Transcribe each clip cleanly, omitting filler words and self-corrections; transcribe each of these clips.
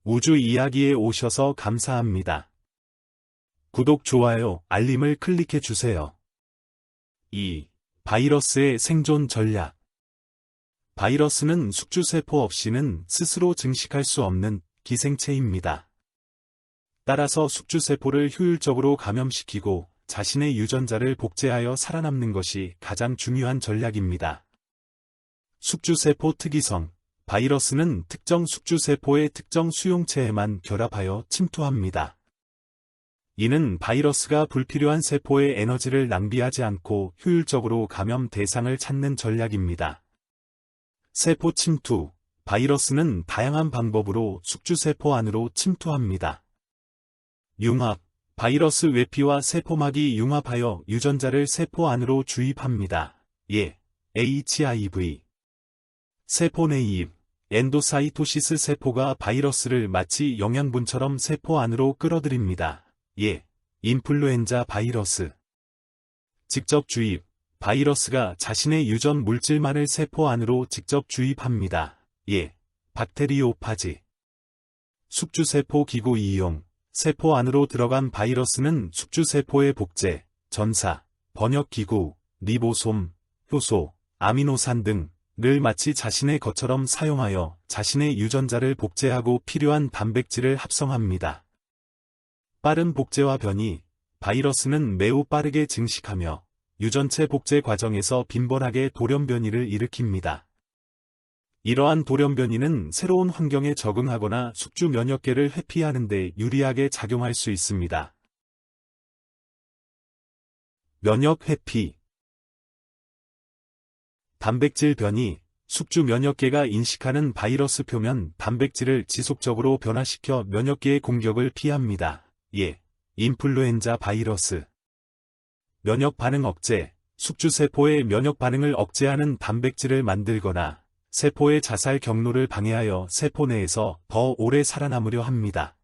우주 이야기에 오셔서 감사합니다. 구독, 좋아요, 알림을 클릭해 주세요. 2. 바이러스의 생존 전략. 바이러스는 숙주세포 없이는 스스로 증식할 수 없는 기생체입니다. 따라서 숙주세포를 효율적으로 감염시키고 자신의 유전자를 복제하여 살아남는 것이 가장 중요한 전략입니다. 숙주세포 특이성. 바이러스는 특정 숙주세포의 특정 수용체에만 결합하여 침투합니다. 이는 바이러스가 불필요한 세포의 에너지를 낭비하지 않고 효율적으로 감염 대상을 찾는 전략입니다. 세포 침투. 바이러스는 다양한 방법으로 숙주세포 안으로 침투합니다. 융합. 바이러스 외피와 세포막이 융합하여 유전자를 세포 안으로 주입합니다. 예, HIV. 세포 내입. 엔도사이토시스. 세포가 바이러스를 마치 영양분처럼 세포 안으로 끌어들입니다. 예, 인플루엔자 바이러스. 직접 주입. 바이러스가 자신의 유전 물질만을 세포 안으로 직접 주입합니다. 예, 박테리오파지. 숙주세포 기구 이용. 세포 안으로 들어간 바이러스는 숙주세포의 복제, 전사, 번역기구, 리보솜, 효소, 아미노산 등을 마치 자신의 것처럼 사용하여 자신의 유전자를 복제하고 필요한 단백질을 합성합니다. 빠른 복제와 변이. 바이러스는 매우 빠르게 증식하며 유전체 복제 과정에서 빈번하게 돌연변이를 일으킵니다. 이러한 돌연변이는 새로운 환경에 적응하거나 숙주 면역계를 회피하는 데 유리하게 작용할 수 있습니다. 면역 회피. 단백질 변이. 숙주 면역계가 인식하는 바이러스 표면 단백질을 지속적으로 변화시켜 면역계의 공격을 피합니다. 예, 인플루엔자 바이러스. 면역 반응 억제. 숙주세포의 면역 반응을 억제하는 단백질을 만들거나 세포의 자살 경로를 방해하여 세포 내에서 더 오래 살아남으려 합니다.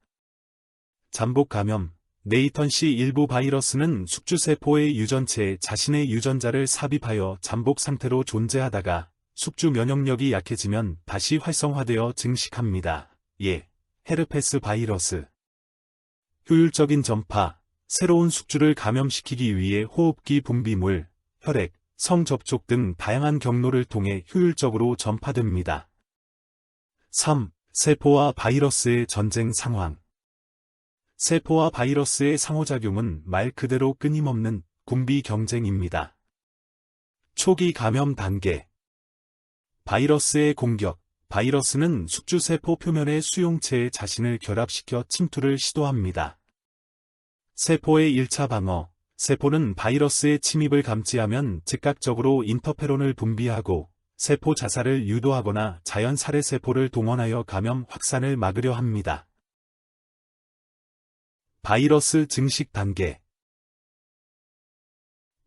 잠복 감염. 네이턴시 일부 바이러스는 숙주세포의 유전체에 자신의 유전자를 삽입하여 잠복 상태로 존재하다가 숙주 면역력이 약해지면 다시 활성화되어 증식합니다. 예, 헤르페스 바이러스. 효율적인 전파. 새로운 숙주를 감염시키기 위해 호흡기 분비물, 혈액, 성접촉 등 다양한 경로를 통해 효율적으로 전파됩니다. 3. 세포와 바이러스의 전쟁 상황. 세포와 바이러스의 상호작용은 말 그대로 끊임없는 군비 경쟁입니다. 초기 감염 단계. 바이러스의 공격. 바이러스는 숙주세포 표면의 수용체에 자신을 결합시켜 침투를 시도합니다. 세포의 1차 방어. 세포는 바이러스의 침입을 감지하면 즉각적으로 인터페론을 분비하고 세포 자살을 유도하거나 자연 살해 세포를 동원하여 감염 확산을 막으려 합니다. 바이러스 증식 단계.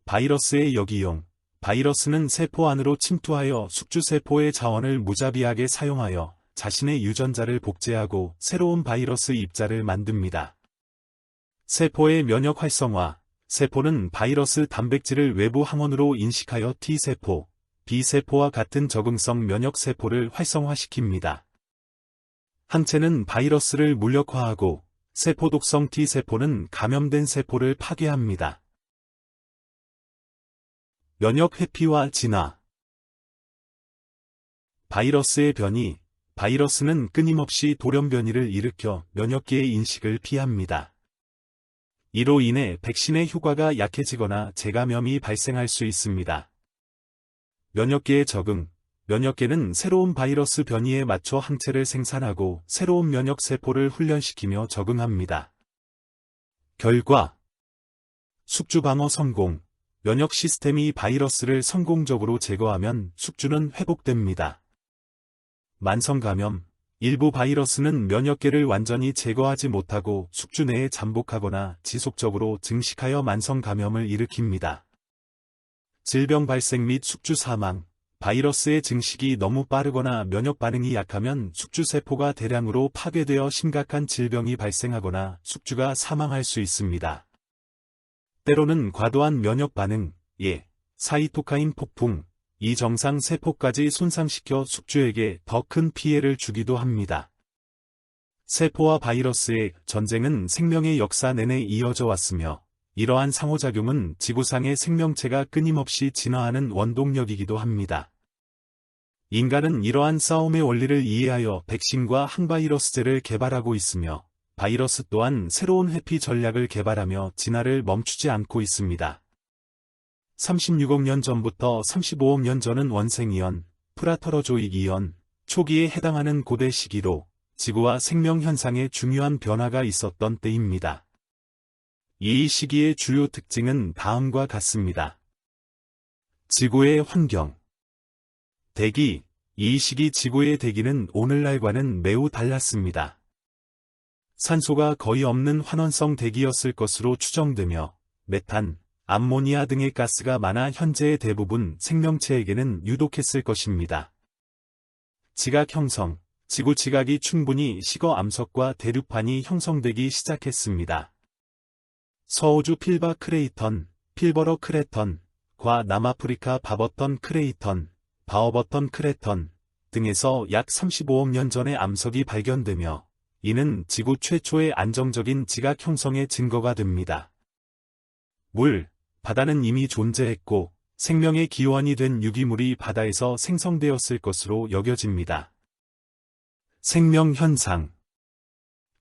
바이러스의 역이용. 바이러스는 세포 안으로 침투하여 숙주세포의 자원을 무자비하게 사용하여 자신의 유전자를 복제하고 새로운 바이러스 입자를 만듭니다. 세포의 면역 활성화. 세포는 바이러스 단백질을 외부 항원으로 인식하여 T세포, B세포와 같은 적응성 면역세포를 활성화시킵니다. 항체는 바이러스를 무력화하고 세포 독성 T세포는 감염된 세포를 파괴합니다. 면역 회피와 진화. 바이러스의 변이. 바이러스는 끊임없이 돌연변이를 일으켜 면역계의 인식을 피합니다. 이로 인해 백신의 효과가 약해지거나 재감염이 발생할 수 있습니다. 면역계의 적응. 면역계는 새로운 바이러스 변이에 맞춰 항체를 생산하고 새로운 면역세포를 훈련시키며 적응합니다. 결과. 숙주방어 성공. 면역 시스템이 바이러스를 성공적으로 제거하면 숙주는 회복됩니다. 만성감염. 일부 바이러스는 면역계를 완전히 제거하지 못하고 숙주 내에 잠복하거나 지속적으로 증식하여 만성감염을 일으킵니다. 질병 발생 및 숙주 사망. 바이러스의 증식이 너무 빠르거나 면역 반응이 약하면 숙주세포가 대량으로 파괴되어 심각한 질병이 발생하거나 숙주가 사망할 수 있습니다. 때로는 과도한 면역 반응, 예, 사이토카인 폭풍, 이 정상 세포까지 손상시켜 숙주에게 더 큰 피해를 주기도 합니다. 세포와 바이러스의 전쟁은 생명의 역사 내내 이어져 왔으며, 이러한 상호작용은 지구상의 생명체가 끊임없이 진화하는 원동력이기도 합니다. 인간은 이러한 싸움의 원리를 이해하여 백신과 항바이러스제를 개발하고 있으며, 바이러스 또한 새로운 회피 전략을 개발하며 진화를 멈추지 않고 있습니다. 36억 년 전부터 35억 년 전은 원생이온, 프라터로조익 이온, 초기에 해당하는 고대 시기로 지구와 생명 현상에 중요한 변화가 있었던 때입니다. 이 시기의 주요 특징은 다음과 같습니다. 지구의 환경. 대기. 이 시기 지구의 대기는 오늘날과는 매우 달랐습니다. 산소가 거의 없는 환원성 대기였을 것으로 추정되며, 메탄, 암모니아 등의 가스가 많아 현재의 대부분 생명체에게는 유독했을 것입니다. 지각 형성. 지구 지각이 충분히 식어 암석과 대륙판이 형성되기 시작했습니다. 서호주 필바 크레이턴, 필버러 크레턴, 과 남아프리카 바버턴 크레이턴, 바어버턴 크레턴 등에서 약 35억 년 전의 암석이 발견되며, 이는 지구 최초의 안정적인 지각 형성의 증거가 됩니다. 물, 바다는 이미 존재했고, 생명의 기원이 된 유기물이 바다에서 생성되었을 것으로 여겨집니다. 생명 현상.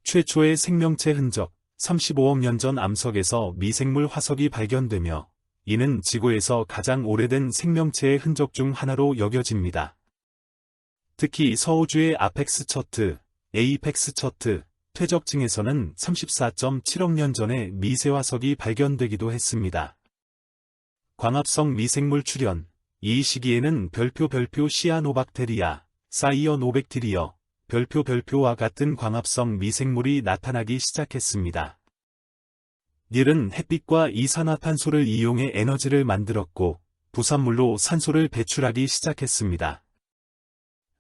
최초의 생명체 흔적. 35억 년 전 암석에서 미생물 화석이 발견되며, 이는 지구에서 가장 오래된 생명체의 흔적 중 하나로 여겨집니다. 특히 서호주의 아펙스 처트, 에이펙스 처트, 퇴적층에서는 34.7억 년 전에 미세화석이 발견되기도 했습니다. 광합성 미생물 출현. 이 시기에는 별표 시아노박테리아, 사이어노백테리어, 별표와 같은 광합성 미생물이 나타나기 시작했습니다. 닐은 햇빛과 이산화탄소를 이용해 에너지를 만들었고, 부산물로 산소를 배출하기 시작했습니다.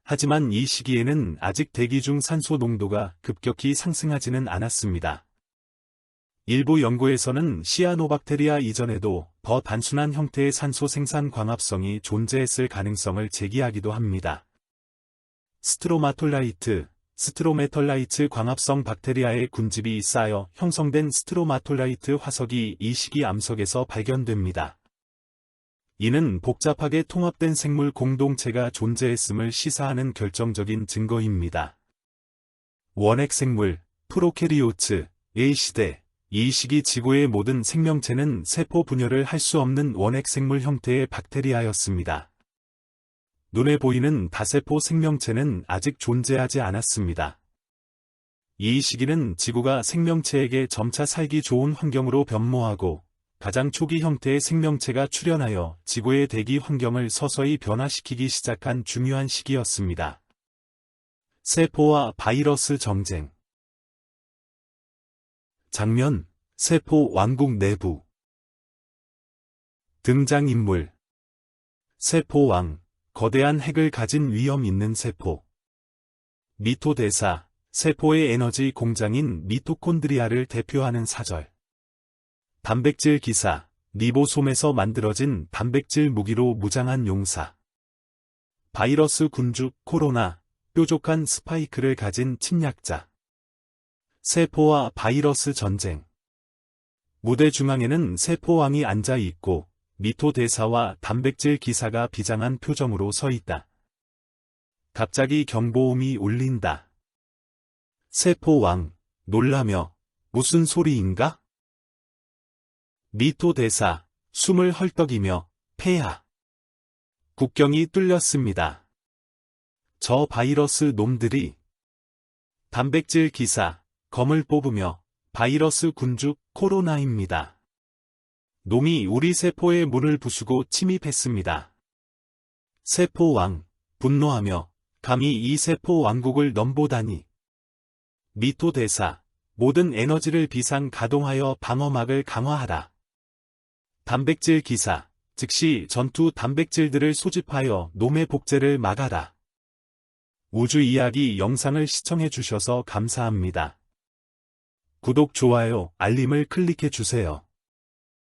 하지만 이 시기에는 아직 대기 중 산소 농도가 급격히 상승하지는 않았습니다. 일부 연구에서는 시아노박테리아 이전에도 더 단순한 형태의 산소 생산 광합성이 존재했을 가능성을 제기하기도 합니다. 스트로마톨라이트, 스트로메털라이트 광합성 박테리아의 군집이 쌓여 형성된 스트로마톨라이트 화석이 이 시기 암석에서 발견됩니다. 이는 복잡하게 통합된 생물 공동체가 존재했음을 시사하는 결정적인 증거입니다. 원핵생물, 프로캐리오츠의 시대. 이 시기 지구의 모든 생명체는 세포 분열을 할 수 없는 원핵생물 형태의 박테리아였습니다. 눈에 보이는 다세포 생명체는 아직 존재하지 않았습니다. 이 시기는 지구가 생명체에게 점차 살기 좋은 환경으로 변모하고, 가장 초기 형태의 생명체가 출현하여 지구의 대기 환경을 서서히 변화시키기 시작한 중요한 시기였습니다. 세포와 바이러스 정쟁. 장면, 세포 왕국 내부. 등장인물. 세포왕. 거대한 핵을 가진 위험 있는 세포. 미토대사, 세포의 에너지 공장인 미토콘드리아를 대표하는 사절. 단백질 기사, 리보솜에서 만들어진 단백질 무기로 무장한 용사. 바이러스 군주, 코로나, 뾰족한 스파이크를 가진 침략자. 세포와 바이러스 전쟁. 무대 중앙에는 세포왕이 앉아 있고, 미토대사와 단백질 기사가 비장한 표정으로 서 있다. 갑자기 경보음이 울린다. 세포왕, 놀라며, 무슨 소리인가? 미토대사, 숨을 헐떡이며, 폐하. 국경이 뚫렸습니다. 저 바이러스 놈들이. 단백질 기사, 검을 뽑으며, 바이러스 군주, 코로나입니다. 놈이 우리 세포의 문을 부수고 침입했습니다. 세포왕, 분노하며, 감히 이 세포 왕국을 넘보다니. 미토대사, 모든 에너지를 비상 가동하여 방어막을 강화하라. 단백질 기사, 즉시 전투 단백질들을 소집하여 놈의 복제를 막아라. 우주 이야기 영상을 시청해 주셔서 감사합니다. 구독, 좋아요, 알림을 클릭해 주세요.